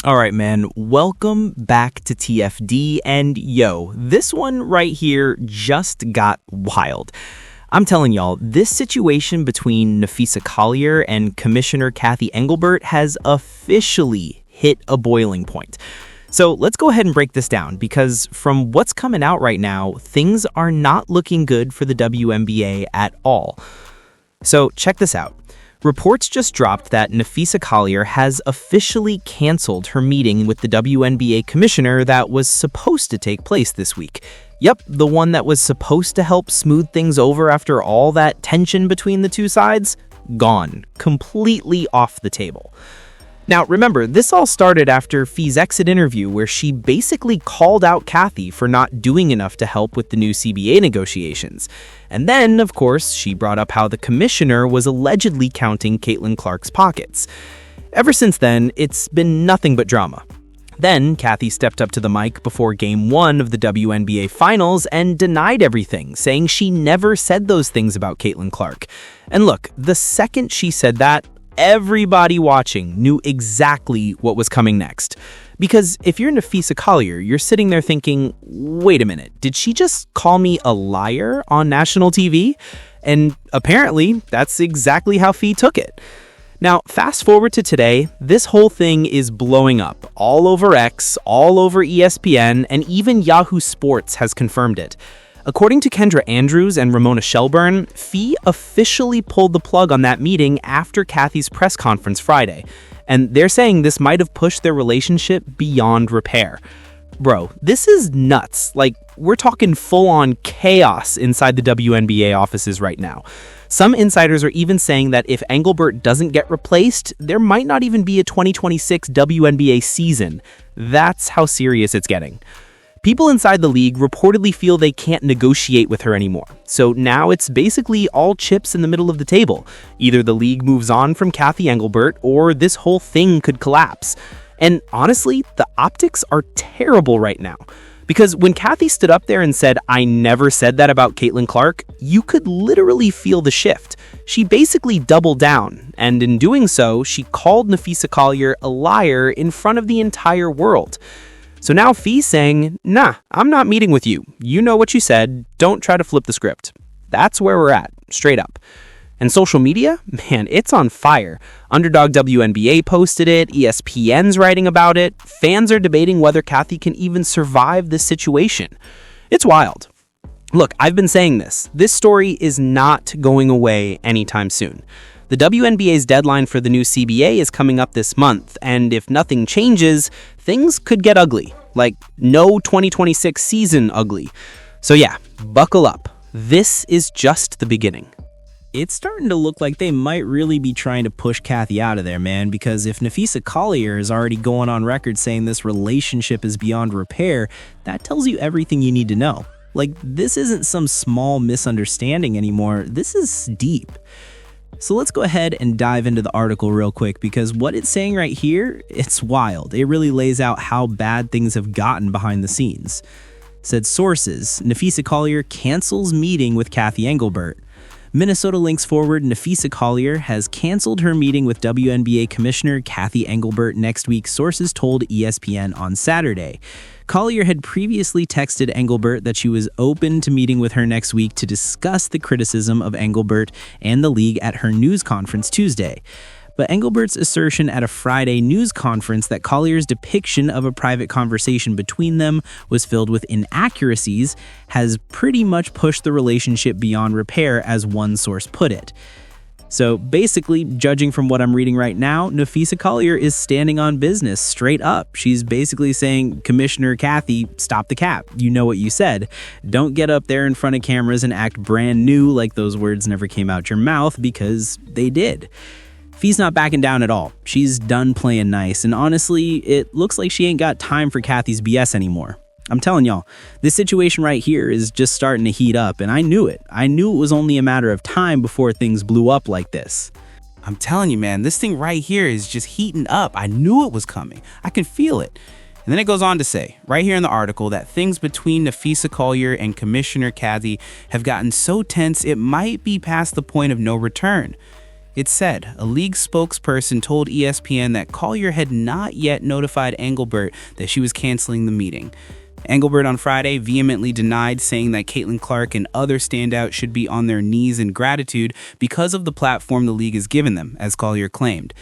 All right, man, welcome back to TFD, and yo, this one right here just got wild. I'm telling y'all, this situation between Napheesa Collier and Commissioner Cathy Engelbert has officially hit a boiling point. So let's go ahead and break this down, because from what's coming out right now, things are not looking good for the WNBA at all. So check this out. Reports just dropped that Napheesa Collier has officially canceled her meeting with the WNBA commissioner that was supposed to take place this week. Yep, the one that was supposed to help smooth things over after all that tension between the two sides? Gone. Completely off the table. Now, remember, this all started after Fee's exit interview, where she basically called out Cathy for not doing enough to help with the new CBA negotiations. And then, of course, she brought up how the commissioner was allegedly counting Caitlin Clark's pockets. Ever since then, it's been nothing but drama. Then, Cathy stepped up to the mic before Game 1 of the WNBA Finals and denied everything, saying she never said those things about Caitlin Clark. And look, the second she said that, everybody watching knew exactly what was coming next. Because if you're Napheesa Collier, you're sitting there thinking, wait a minute, did she just call me a liar on national TV? And apparently, that's exactly how Fee took it. Now, fast forward to today, this whole thing is blowing up all over X, all over ESPN, and even Yahoo Sports has confirmed it. According to Kendra Andrews and Ramona Shelburne, Fee officially pulled the plug on that meeting after Cathy's press conference Friday, and they're saying this might have pushed their relationship beyond repair. Bro, this is nuts. Like, we're talking full-on chaos inside the WNBA offices right now. Some insiders are even saying that if Engelbert doesn't get replaced, there might not even be a 2026 WNBA season. That's how serious it's getting. People inside the league reportedly feel they can't negotiate with her anymore. So now it's basically all chips in the middle of the table. Either the league moves on from Cathy Engelbert, or this whole thing could collapse. And honestly, the optics are terrible right now. Because when Cathy stood up there and said, "I never said that about Caitlin Clark," you could literally feel the shift. She basically doubled down, and in doing so, she called Napheesa Collier a liar in front of the entire world. So now Fee's saying, nah, I'm not meeting with you. You know what you said. Don't try to flip the script. That's where we're at, straight up. And social media? Man, it's on fire. Underdog WNBA posted it. ESPN's writing about it. Fans are debating whether Cathy can even survive this situation. It's wild. Look, I've been saying this. This story is not going away anytime soon. The WNBA's deadline for the new CBA is coming up this month, and if nothing changes, things could get ugly. Like, no 2026 season ugly. So yeah, buckle up. This is just the beginning. It's starting to look like they might really be trying to push Cathy out of there, man, because if Napheesa Collier is already going on record saying this relationship is beyond repair, that tells you everything you need to know. Like, this isn't some small misunderstanding anymore. This is deep. So let's go ahead and dive into the article real quick, because what it's saying right here, it's wild. It really lays out how bad things have gotten behind the scenes. Said sources, Napheesa Collier cancels meeting with Cathy Engelbert. Minnesota links forward, Napheesa Collier has canceled her meeting with WNBA Commissioner Cathy Engelbert next week, sources told ESPN on Saturday. Collier had previously texted Engelbert that she was open to meeting with her next week to discuss the criticism of Engelbert and the league at her news conference Tuesday. But Engelbert's assertion at a Friday news conference that Collier's depiction of a private conversation between them was filled with inaccuracies has pretty much pushed the relationship beyond repair, as one source put it. So basically, judging from what I'm reading right now, Napheesa Collier is standing on business straight up. She's basically saying, Commissioner Cathy, stop the cap. You know what you said. Don't get up there in front of cameras and act brand new like those words never came out your mouth, because they did. Fee's not backing down at all. She's done playing nice, and honestly, it looks like she ain't got time for Cathy's BS anymore. I'm telling y'all, this situation right here is just starting to heat up, and I knew it. I knew it was only a matter of time before things blew up like this. I'm telling you, man, this thing right here is just heating up. I knew it was coming. I can feel it. And then it goes on to say, right here in the article, that things between Napheesa Collier and Commissioner Cathy have gotten so tense it might be past the point of no return. It said a league spokesperson told ESPN that Collier had not yet notified Engelbert that she was canceling the meeting. Engelbert on Friday vehemently denied, saying that Caitlin Clark and other standouts should be on their knees in gratitude because of the platform the league has given them, as Collier claimed.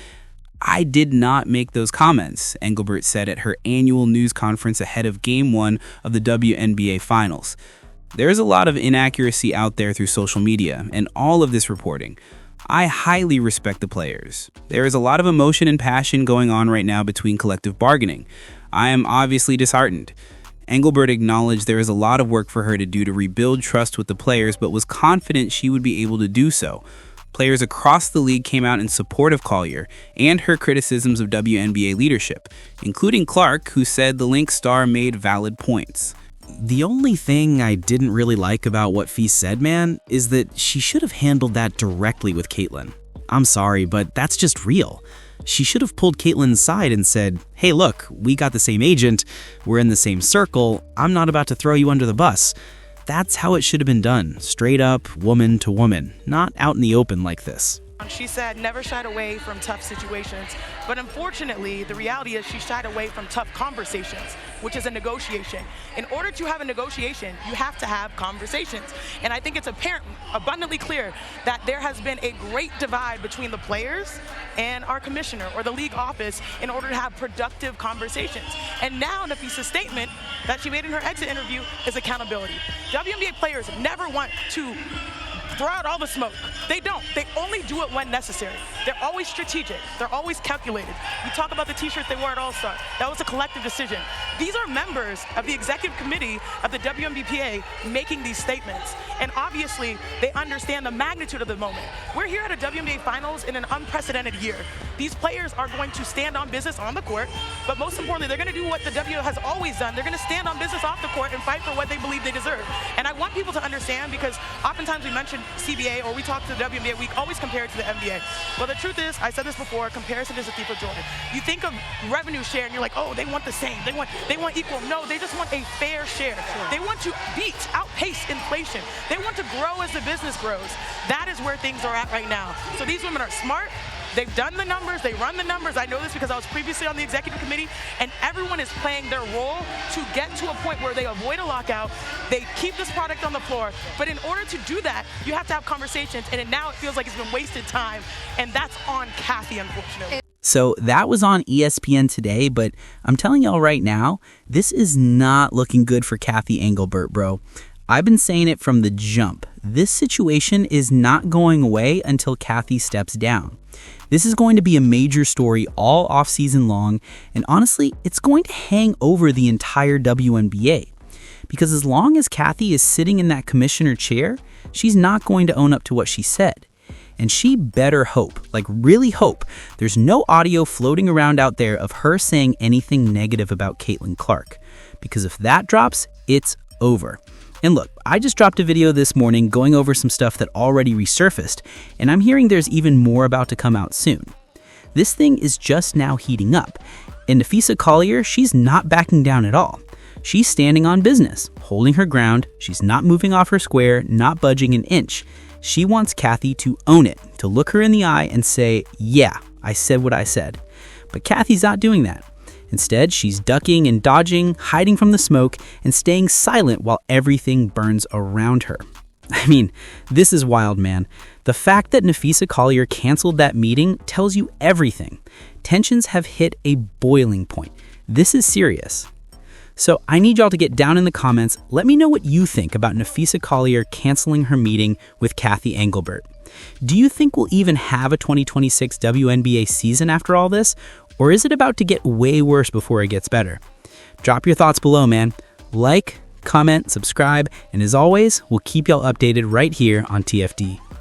"I did not make those comments," Engelbert said at her annual news conference ahead of Game 1 of the WNBA Finals. There is a lot of inaccuracy out there through social media and all of this reporting. I highly respect the players. There is a lot of emotion and passion going on right now between collective bargaining. I am obviously disheartened. Engelbert acknowledged there is a lot of work for her to do to rebuild trust with the players, but was confident she would be able to do so. Players across the league came out in support of Collier and her criticisms of WNBA leadership, including Clark, who said the Lynx star made valid points. The only thing I didn't really like about what Fee said, man, is that she should have handled that directly with Caitlin. I'm sorry, but that's just real. She should have pulled Caitlin's side and said, "Hey, look, we got the same agent, we're in the same circle, I'm not about to throw you under the bus." That's how it should have been done, straight up, woman to woman, not out in the open like this. She said never shied away from tough situations, but unfortunately, the reality is she shied away from tough conversations, which is a negotiation. In order to have a negotiation, you have to have conversations. And I think it's apparent, abundantly clear, that there has been a great divide between the players and our commissioner or the league office in order to have productive conversations. And now Napheesa's statement that she made in her exit interview is accountability. WNBA players never want to throw out all the smoke. They don't. They only do it when necessary. They're always strategic. They're always calculated. We talk about the t-shirts they wore at All-Star. That was a collective decision. These are members of the executive committee of the WNBPA making these statements. And obviously, they understand the magnitude of the moment. We're here at a WNBA Finals in an unprecedented year. These players are going to stand on business on the court, but most importantly, they're going to do what the W has always done. They're going to stand on business off the court and fight for what they believe they deserve. And I want people to understand, because oftentimes we mention CBA or we talk to the WNBA, we always compare it to the NBA. Well, the truth is, I said this before, comparison is a thief of joy. You think of revenue share and you're like, oh, they want the same. They want equal. No, they just want a fair share. Sure. They want to outpace inflation. They want to grow as the business grows. That is where things are at right now. So these women are smart. They've done the numbers, they run the numbers. I know this because I was previously on the executive committee, and everyone is playing their role to get to a point where they avoid a lockout, they keep this product on the floor. But in order to do that, you have to have conversations, and now it feels like it's been wasted time, and that's on Cathy, unfortunately. So that was on ESPN today, but I'm telling y'all right now, this is not looking good for Cathy Engelbert, bro. I've been saying it from the jump. This situation is not going away until Cathy steps down. This is going to be a major story all off-season long, and honestly, it's going to hang over the entire WNBA. Because as long as Cathy is sitting in that commissioner chair, she's not going to own up to what she said. And she better hope, like really hope, there's no audio floating around out there of her saying anything negative about Caitlin Clark. Because if that drops, it's over. And look, I just dropped a video this morning going over some stuff that already resurfaced, and I'm hearing there's even more about to come out soon. This thing is just now heating up, and Napheesa Collier, she's not backing down at all. She's standing on business, holding her ground, she's not moving off her square, not budging an inch. She wants Cathy to own it, to look her in the eye and say, yeah, I said what I said. But Cathy's not doing that. Instead, she's ducking and dodging, hiding from the smoke, and staying silent while everything burns around her. I mean, this is wild, man. The fact that Napheesa Collier canceled that meeting tells you everything. Tensions have hit a boiling point. This is serious. So I need y'all to get down in the comments. Let me know what you think about Napheesa Collier canceling her meeting with Cathy Engelbert. Do you think we'll even have a 2026 WNBA season after all this? Or is it about to get way worse before it gets better? Drop your thoughts below, man. Like, comment, subscribe, and as always, we'll keep y'all updated right here on TFD.